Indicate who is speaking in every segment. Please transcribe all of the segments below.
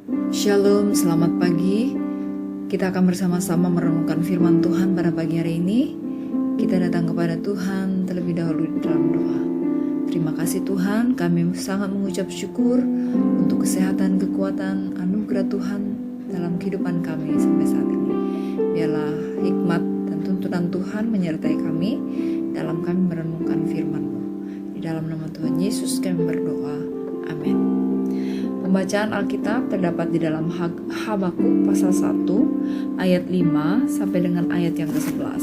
Speaker 1: Shalom, selamat pagi. Kita akan bersama-sama merenungkan firman Tuhan pada pagi hari ini. Kita datang kepada Tuhan terlebih dahulu di dalam doa. Terima kasih Tuhan, kami sangat mengucap syukur untuk kesehatan, kekuatan, anugerah Tuhan dalam kehidupan kami sampai saat ini. Biarlah hikmat dan tuntunan Tuhan menyertai kami dalam kami merenungkan firman-Mu. Di dalam nama Tuhan Yesus kami berdoa. Amin. Pembacaan Alkitab terdapat di dalam Habakuk pasal 1 ayat 5 sampai dengan ayat yang ke-11.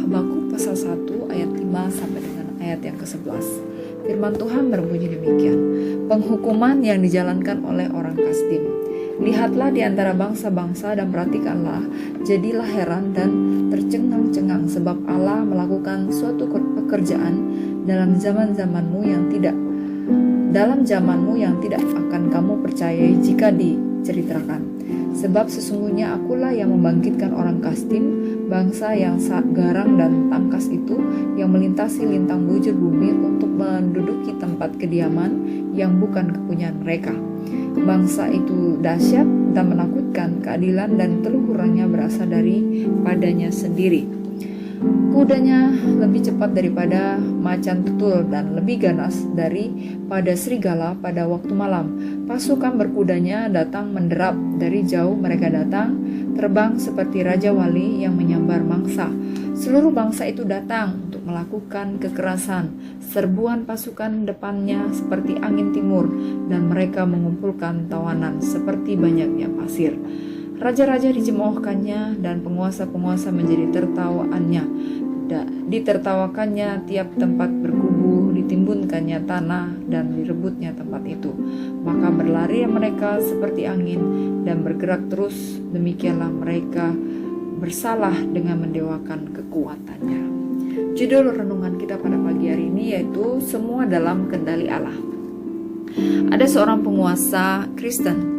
Speaker 1: Habakuk pasal 1 ayat 5 sampai dengan ayat yang ke-11. Firman Tuhan berbunyi demikian. Penghukuman yang dijalankan oleh orang Kasdim. Lihatlah di antara bangsa-bangsa dan perhatikanlah, jadilah heran dan tercengang-cengang sebab Allah melakukan suatu pekerjaan dalam zamanmu yang tidak akan kamu percayai jika diceritakan. Sebab sesungguhnya akulah yang membangkitkan orang Kasdim, bangsa yang garang dan tangkas itu, yang melintasi lintang bujur bumi untuk menduduki tempat kediaman yang bukan kepunyaan mereka. Bangsa itu dahsyat dan menakutkan, keadilan dan teluhurannya berasal daripadanya sendiri. Kudanya lebih cepat daripada macan tutul dan lebih ganas daripada serigala pada waktu malam. Pasukan berkudanya datang menderap, dari jauh mereka datang, terbang seperti Raja Wali yang menyambar mangsa. Seluruh bangsa itu datang untuk melakukan kekerasan. Serbuan pasukan depannya seperti angin timur, dan mereka mengumpulkan tawanan seperti banyaknya pasir. Raja-raja dicemoohkannya dan penguasa-penguasa menjadi tertawaannya. Ditertawakannya tiap tempat berkubu, ditimbunkannya tanah dan direbutnya tempat itu. Maka berlari mereka seperti angin dan bergerak terus. Demikianlah mereka bersalah dengan mendewakan kekuatannya. Judul renungan kita pada pagi hari ini yaitu Semua dalam Kendali Allah. Ada seorang penguasa Kristen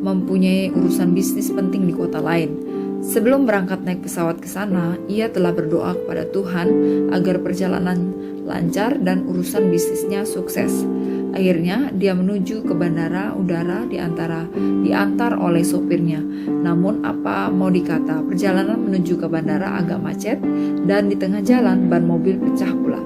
Speaker 1: mempunyai urusan bisnis penting di kota lain. Sebelum berangkat naik pesawat ke sana, ia telah berdoa kepada Tuhan agar perjalanan lancar dan urusan bisnisnya sukses. Akhirnya dia menuju ke bandara udara diantar oleh sopirnya. Namun apa mau dikata, perjalanan menuju ke bandara agak macet dan di tengah jalan ban mobil pecah pula.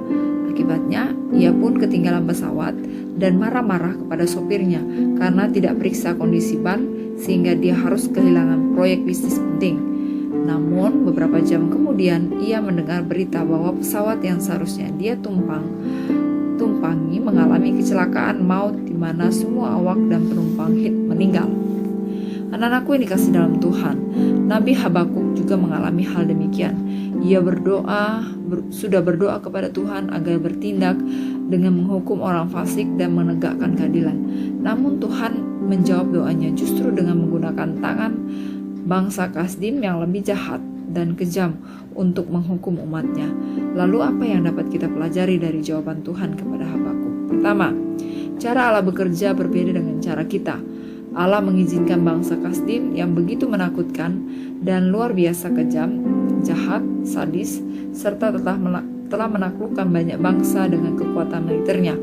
Speaker 1: Akibatnya, ia pun ketinggalan pesawat dan marah-marah kepada sopirnya karena tidak periksa kondisi ban sehingga dia harus kehilangan proyek bisnis penting. Namun, beberapa jam kemudian ia mendengar berita bahwa pesawat yang seharusnya dia tumpangi mengalami kecelakaan maut di mana semua awak dan penumpang meninggal. Anak-anakku yang dikasih dalam Tuhan, Nabi Habakuk juga mengalami hal demikian. Ia sudah berdoa kepada Tuhan agar bertindak dengan menghukum orang fasik dan menegakkan keadilan. Namun Tuhan menjawab doanya justru dengan menggunakan tangan bangsa Kasdim yang lebih jahat dan kejam untuk menghukum umatnya. Lalu apa yang dapat kita pelajari dari jawaban Tuhan kepada Habakuk? Pertama, cara Allah bekerja berbeda dengan cara kita. Allah mengizinkan bangsa Kasdim yang begitu menakutkan dan luar biasa kejam, jahat, sadis, serta telah menaklukkan banyak bangsa dengan kekuatan militernya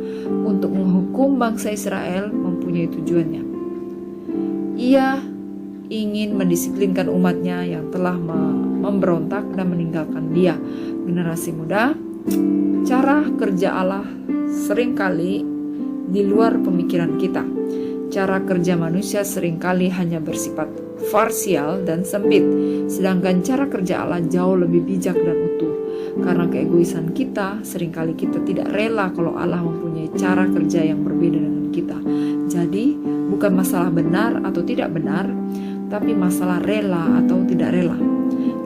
Speaker 1: untuk menghukum bangsa Israel mempunyai tujuannya. Ia ingin mendisiplinkan umatnya yang telah memberontak dan meninggalkan dia. Generasi muda, cara kerja Allah seringkali di luar pemikiran kita. Cara kerja manusia seringkali hanya bersifat parsial dan sempit, sedangkan cara kerja Allah jauh lebih bijak dan utuh. Karena keegoisan kita, seringkali kita tidak rela kalau Allah mempunyai cara kerja yang berbeda dengan kita. Jadi, bukan masalah benar atau tidak benar, tapi masalah rela atau tidak rela.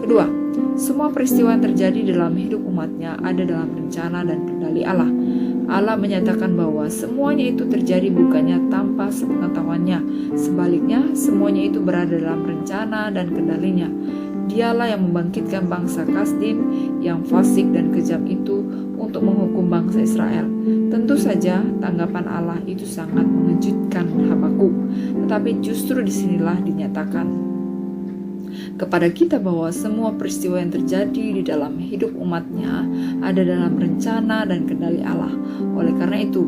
Speaker 1: Kedua, semua peristiwa yang terjadi dalam hidup umatnya ada dalam rencana dan kendali Allah. Allah menyatakan bahwa semuanya itu terjadi bukannya tanpa sepengetahuannya. Sebaliknya, semuanya itu berada dalam rencana dan kendalinya. Dialah yang membangkitkan bangsa Kasdim yang fasik dan kejam itu untuk menghukum bangsa Israel. Tentu saja tanggapan Allah itu sangat mengejutkan Habakuk. Tetapi justru disinilah dinyatakan kepada kita bahwa semua peristiwa yang terjadi di dalam hidup umatnya ada dalam rencana dan kendali Allah. Oleh karena itu,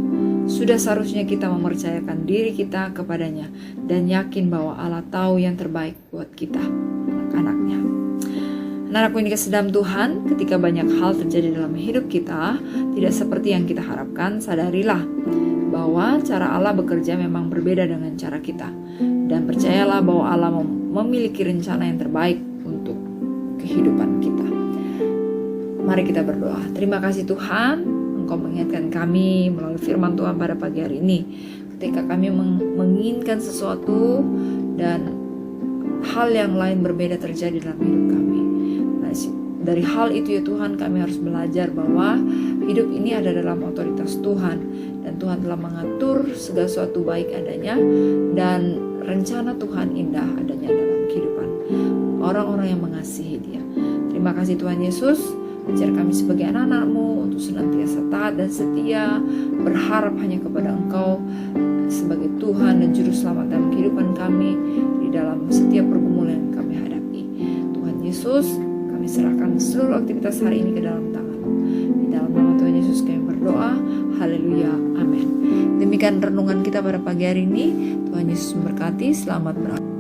Speaker 1: Sudah seharusnya kita mempercayakan diri kita kepadanya dan yakin bahwa Allah tahu yang terbaik buat kita, anak-anaknya. Anak-anakku ini kasih dalam Tuhan, ketika banyak hal terjadi dalam hidup kita tidak seperti yang kita harapkan, sadarilah bahwa cara Allah bekerja memang berbeda dengan cara kita. Dan percayalah bahwa Allah memiliki rencana yang terbaik untuk kehidupan kita. Mari kita berdoa. Terima kasih Tuhan, Engkau mengingatkan kami melalui firman Tuhan pada pagi hari ini. Ketika kami menginginkan sesuatu dan hal yang lain berbeda terjadi dalam hidup kami. Nah, dari hal itu ya Tuhan, kami harus belajar bahwa hidup ini ada dalam otoritas Tuhan. Dan Tuhan telah mengatur segala sesuatu baik adanya. Dan rencana Tuhan indah adanya dalam kehidupan orang-orang yang mengasihi Dia. Terima kasih Tuhan Yesus. Ajar kami sebagai anak-anak-Mu untuk senantiasa taat dan setia, berharap hanya kepada Engkau sebagai Tuhan dan Juru Selamat dalam kehidupan kami di dalam setiap pergumulan yang kami hadapi. Tuhan Yesus, kami serahkan seluruh aktivitas hari ini ke dalam tangan-Mu. Di dalam nama Tuhan Yesus kami berdoa. Haleluya. Amin. Demikian renungan kita pada pagi hari ini. Tuhan Yesus memberkati. Selamat berangkat.